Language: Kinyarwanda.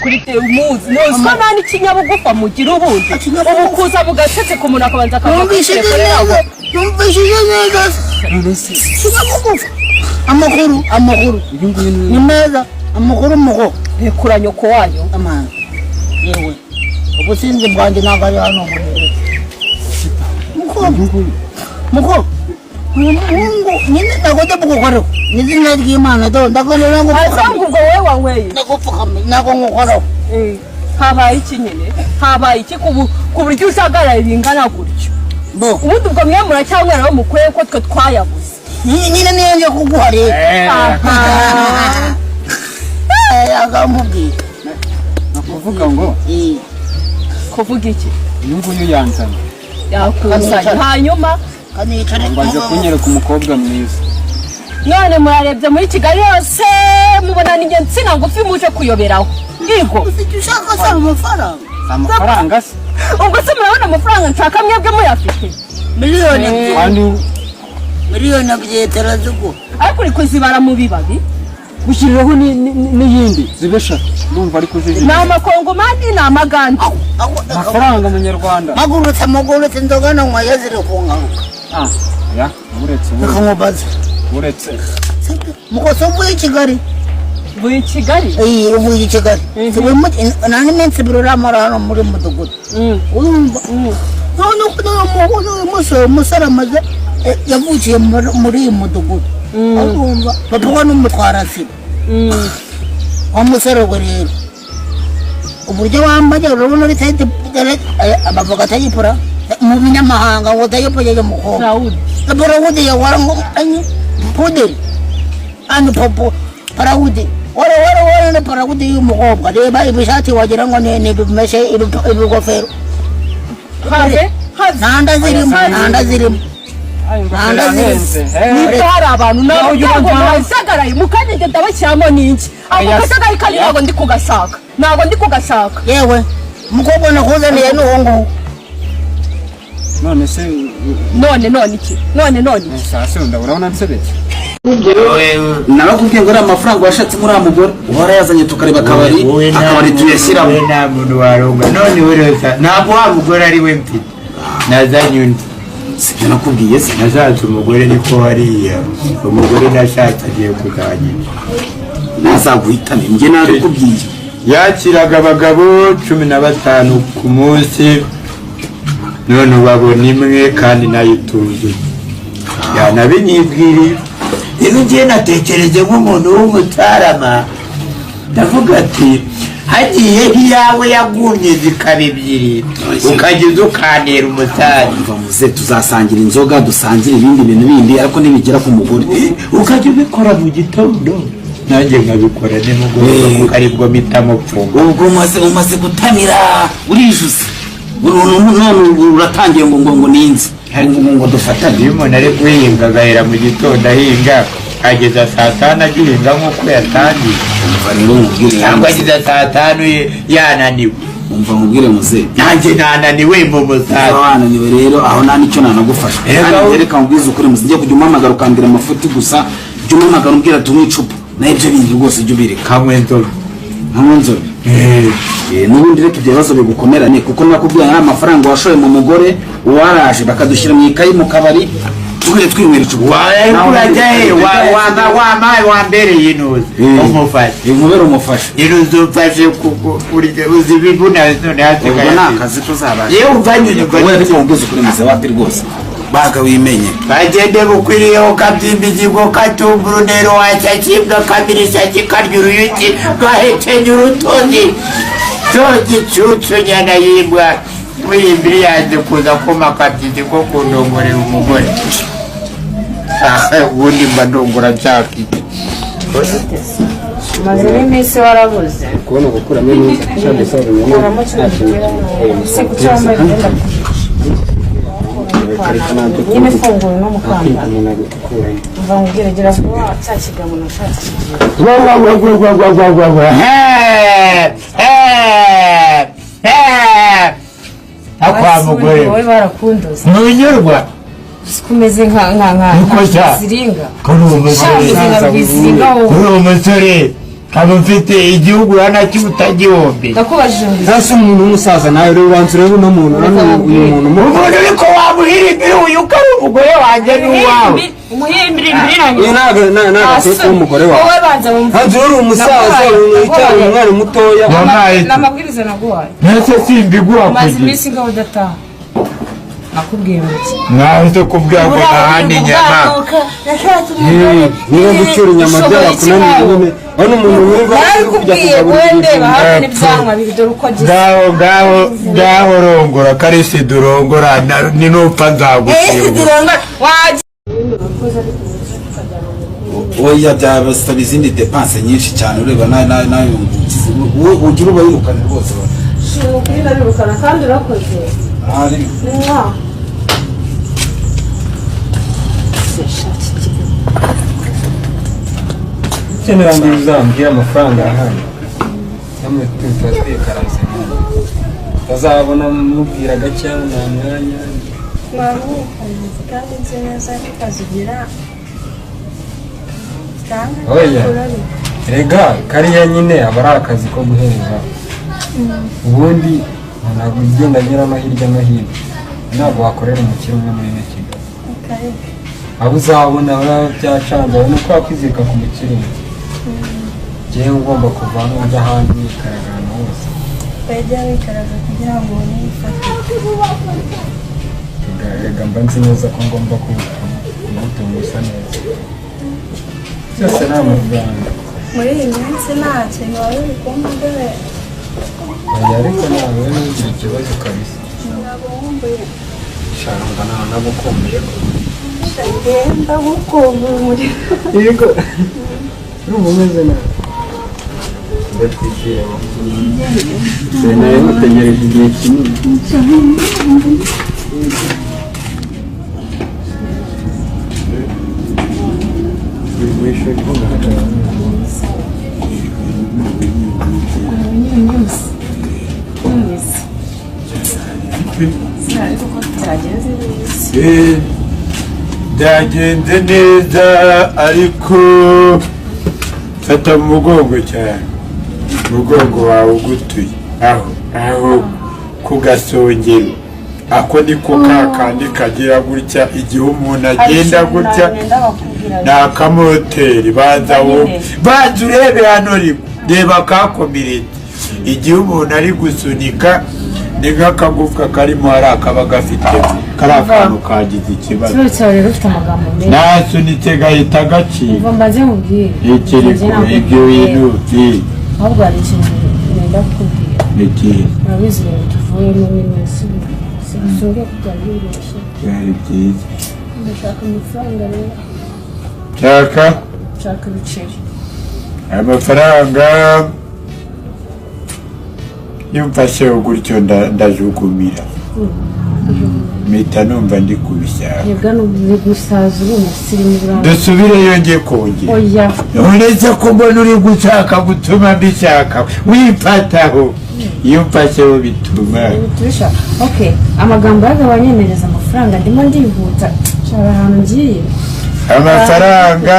nukuri te umuzi nozwa nani kinyabugufa mugira ubundi ubukuza bugatetse ku muntu akabanza numvishije neza kinyabugufa amakuru ni meza amakuru mugo rekura nyoko wanyu amana yewe ubusinzi bwanjye ntabwo ari hano mugo mungu nyine nagoje bugukora nizina ry'Imana do ndakonera ngo azangu ngo wewe wanyweye nakupfukama nako ngukora habaye iki nyine habaye iki ku buryo usagara ibingana gutyo bo ubundi ubwo mwe muracyangwera wo mukwe ko twe twayabuze nyine niyo kuguha rero agamubwira nakuvuga ngo kuvuga iki inyungu yanzanye yakusanya hanyuma mbaze kunyereka umukobwa mwiza none murarebye muri Kigali yose mubona ninge nsina ngufi muje kuyoberaho yego ushaka saba amafaranga se ubwo se murabona amafaranga nshaka mwebwe muyafite miliyoni abyetera zugo ariko uri kuzibara mu bibabi gushyiriraho n'iyindi zibesha ndumva ari kuzijira n'amakongomani n'amaganda amafaranga mu Nyarwanda magurutse inzoga nanywa yazire ku nkaruka ya uretse uretse mukoso mvuye Kigali uvuye Kigali uvuye Kigali nani mensi biroramara hano muri mudugudu urumva none uko umusore amaze yavukiye muri iyi mudugudu urumva papa n'umutwara sibo umusore we rero uburyo wambaye urabona ari tayite abavuga atayipura mu binyamahanga ngo tayipoye mukobwa Parawudi ya warango anyi puderi ani popo Parawudi wara ne Parawudi y'umukobwa reba ibishati wagira ngo ne bimeshe ibigofero habe nanda zirimo nitara abantu naho yuko basagaraye mukanyege ndabashyamo n'iki akasagari kali nago ndi kugasaka yewe mukobwa nakuzaniye n'uwo none se none sasa ndabona nsebetse nabakubwiye ngo ari amafaranga washatse muri amugore uhora yazanye tukareba akabari tuyashyiramo nta muntu waronga none ureza ntabwo wa mugore ari we mfite nazanye undi sibyo nakubwiye se nashatse umugore niko hariya umugore nashatse agiye kuganira nazaguhitane njye nabikubwiye yakiraga abagabo 15 ku munsi none ubabona imwe kandi nayitunze yanabinyibwiriye rero ngiye natekereje nk'umuntu w'umutarama ndavuga ati hagiye iyawe yagumye zikaba ebyiri ukageza ukanera umusare muze tuzasangira inzoga dusangire ibindi bintu bindi ariko nibigera ku mugore ukajya ubikora mu gitondo nanjye nkabikora nimugoroba kuko aribwo mpita mupfunga ubwo umaze gutamira urijuse none uratangiye ngo ninzi ngo dufatane iyo umuntu ari guhinga agahera mu gitondo ahinga ageza saa 5 agihinga nk'uko yatangiye cyangwa ageza saa 5 yananiwe umva mubwire muze nanjye nananiwe mu musaza wananiwe rero aho nta nicyo nanagufasha kandi reka mubwize ukuri muze njye kujya umamagara ukambira amafuti gusa jya umamagara umbwira tumwe icupa na ibyo bindi rwose jya ubireka kamwe nzobe n'ubundi reka ibyo bibazo bigukomerane kuko nakubwiye ari amafaranga washoye mu mugore waraje bakadushyira mu ikayi mu kabari tugire twinywera icupa wambereye inuze umufashe inuze umfashe uzi ibibuna none hasigaye ubwo ni akazi tuzabasha yewe umvanyunyurwa ariko mubwize ukuri muze wapi rwose baga wimenye bagende bukwiriyeho kabyimba ikigo katumva urunero wacyakibwa kamirisha kikarya uruyuki gahekenye urutozi gicucu nyana yimbwa wiyimbiri yanze kuza kuma kabyizi ko kundongorera umugore ubundi mba ndongora nshaka iki maze n'iminsi warabuze kubona gukuramo iminsi kuramo kino kigera se kucyamba imyenda nyine funguro no mukamba mva ngugeragera kuba cyakigamo nashatse akwa mugore wowe barakundoza munyurwa kumeze nka ziringa kuri umusore haba mfite igihugu yanacyo gihombe. ndakubajije ngo Sasa umuntu w'umusaza nawe rero wanzura uno muntu umuntu umuntu uriko wamuhirimbira uyu ukari umugore wanjye n'uwawe. umuhimbira imbiranye n'agakoko w'umugore wawe. wowe banza wumva Hanze uri umusaza wicaye umwana mutoya. n'amabwiriza naguhaye Nese simbiguha maze kugira. iminsi ngaho udataha nakubwiye iki Nawe se kubwira ngo nahandi inyama. Niba gucyura inyama byarakunaniye nyine. Hano umuntu wirirwa narikubwiye wowe ndeba hafi n'ibyanwa biri dore uko gisa ngaho rongora karisi durongora ni nupfa nzagusiba. oya byabasaba izindi depanse nyinshi cyane ureba nayo ugira uba yirukana rwose. ukuri nabirukana kandi urakoze Kenera ngo uzambwira amafaranga ahari. Namwe twikaraze. Bazabona mubwira gake nta mwanya. kandi nzi neza ko kazigira Oya. Rega kariya nyine aba ari akazi ko guheza. Ubundi ntabwo ugenda nyuramo hirya no hino. Ntabwo wakorera umukire umwe muri Kigali. Abo uzabona byacanze no kwakwizirika ku mukire. Jewe ugomba kuva hano ujya ahandi wikaragana hose. bajya bikaraga kugira ngo nifate Rega mba nzi neza ko ngomba kugutunga usa neza. Byose ni amafaranga. muri iyi minsi ntacyo bibaye bikumva dore Oya ariko nawe nugira ikibazo kabisa. ntabwo wumbuye Shanga nagukumbuye ko. ndagenda gukumbuye umuriro Yego. Urumva umeze nabi. Ndatwigiye. Nawe mutegereje igihe kinini. Byagenze neza ariko fata mu mugongo cyane. Umugongo wawe ugutuye aho ku gasongero. Ako niko kakandi kagira gutya igihe umuntu agenda gutya ni akamoteri. Banza urebe hano reba kakomeretse. Igihe umuntu ari gusunika ni nk'akagufwa karimo hari akaba gafite kari akantu kagize ikibazo. ikibazo cyawe rero ufite amagambo menshi nasunitse gahita gacika. umva mbaze mubwire ikiri kure ibyo bintu ahubwo hari ikintu nenda kukubwira n'ikintu urabizi ibintu tuvuyemo nyine sinzongeye kujya bibeshye byari byiza. ndashaka amafaranga rero nshaka ibiceri amafaranga iyo mfasheho gutyo ndajugumira mpita numva ndi kubishaka. yebwa ni gusaza uri umusirimu buranga dusubireyo njye kongera. oya uretse ko mbona uri gushaka gutuma mbishaka wifataho. iyo mfasheho bituma tubishaka okay amagambo yaga wanyemereza amafaranga ndimo ndihuta nshaka ahantu ngiye amafaranga